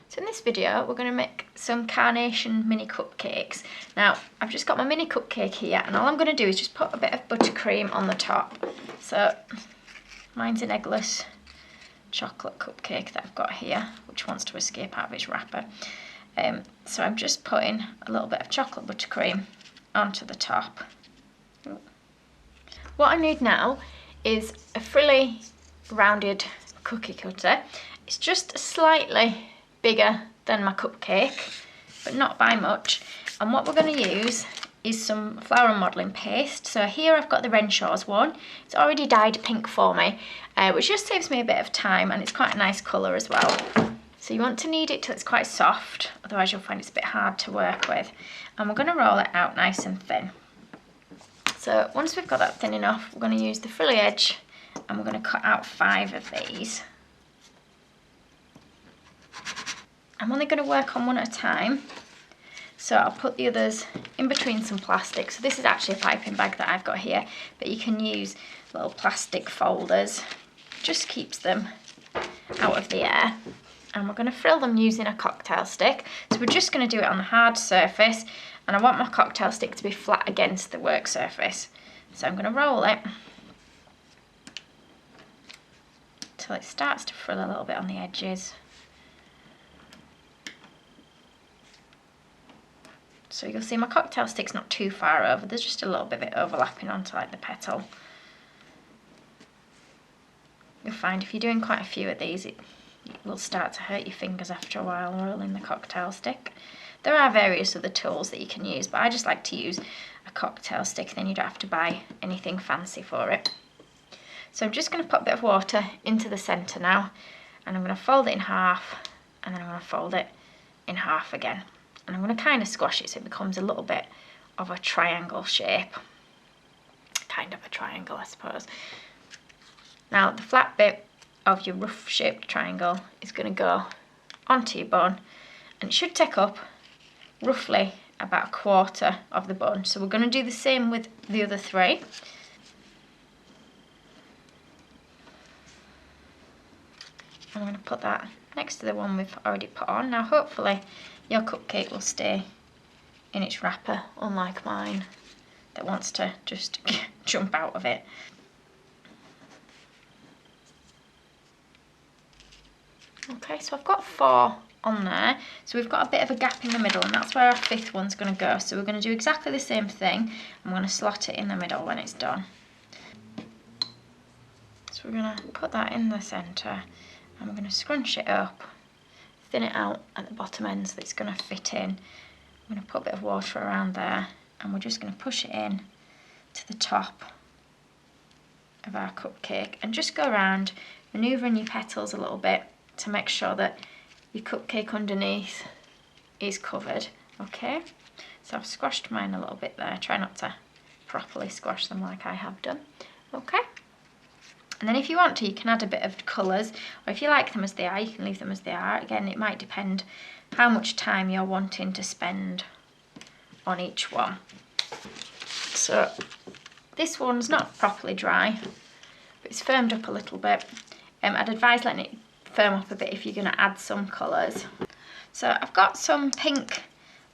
So in this video we're going to make some carnation mini cupcakes. Now I've just got my mini cupcake here, and all I'm going to do is just put a bit of buttercream on the top. So mine's an eggless chocolate cupcake that I've got here, which wants to escape out of its wrapper. So I'm just putting a little bit of chocolate buttercream onto the top. What I need now is a frilly rounded cookie cutter. It's just slightly bigger than my cupcake, but not by much. And what we're going to use is some flour and modelling paste. So here I've got the Renshaw's one. It's already dyed pink for me, which just saves me a bit of time, and it's quite a nice colour as well. So you want to knead it till it's quite soft, otherwise you'll find it's a bit hard to work with. And we're going to roll it out nice and thin. So once we've got that thin enough, we're going to use the frilly edge, and we're going to cut out 5 of these. I'm only going to work on one at a time, so I'll put the others in between some plastic. So this is actually a piping bag that I've got here, but you can use little plastic folders. Just keeps them out of the air. And we're going to frill them using a cocktail stick. So we're just going to do it on the hard surface, and I want my cocktail stick to be flat against the work surface. So I'm going to roll it till it starts to frill a little bit on the edges. So you'll see my cocktail stick's not too far over, there's just a little bit of it overlapping onto like the petal. You'll find if you're doing quite a few of these, it will start to hurt your fingers after a while rolling the cocktail stick. There are various other tools that you can use, but I just like to use a cocktail stick, then you don't have to buy anything fancy for it. So I'm just going to put a bit of water into the centre now, and I'm going to fold it in half, and then I'm going to fold it in half again. And I'm going to kind of squash it so it becomes a little bit of a triangle shape. Kind of a triangle, I suppose. Now the flat bit of your rough shaped triangle is going to go onto your bun, and it should take up roughly about 1/4 of the bun. So we're going to do the same with the other 3. I'm going to put that next to the one we've already put on. Now hopefully your cupcake will stay in its wrapper, unlike mine that wants to just jump out of it. Okay, so I've got 4 on there, so we've got a bit of a gap in the middle, and that's where our 5th one's going to go. So we're going to do exactly the same thing. I'm going to slot it in the middle when it's done. So we're going to put that in the centre, and we're going to scrunch it up, thin it out at the bottom end so that it's going to fit in. I'm going to put a bit of water around there, and we're just going to push it in to the top of our cupcake, and just go around manoeuvring your petals a little bit to make sure that your cupcake underneath is covered. Okay, so I've squashed mine a little bit there. Try not to properly squash them like I have done. Okay, and then if you want to, you can add a bit of colours, or if you like them as they are, you can leave them as they are. Again, it might depend how much time you're wanting to spend on each one. So this one's not properly dry, but it's firmed up a little bit. I'd advise letting it firm up a bit if you're going to add some colours. So I've got some pink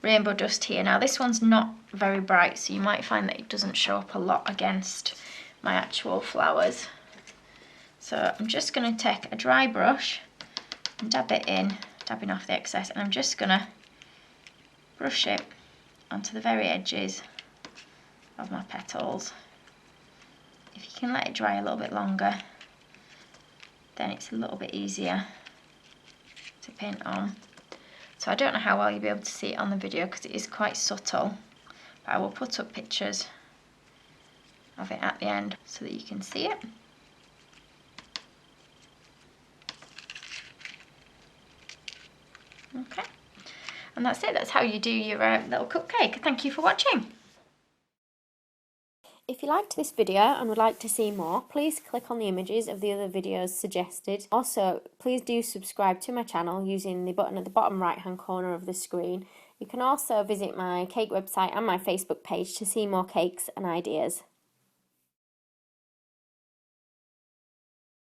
rainbow dust here. Now this one's not very bright, so you might find that it doesn't show up a lot against my actual flowers. So I'm just going to take a dry brush and dab it in, dabbing off the excess, and I'm just going to brush it onto the very edges of my petals. If you can let it dry a little bit longer, then it's a little bit easier to paint on. So I don't know how well you'll be able to see it on the video because it is quite subtle, but I will put up pictures of it at the end so that you can see it. Okay, and that's it. That's how you do your little cupcake. Thank you for watching. If you liked this video and would like to see more, please click on the images of the other videos suggested. Also, please do subscribe to my channel using the button at the bottom right hand corner of the screen. You can also visit my cake website and my Facebook page to see more cakes and ideas.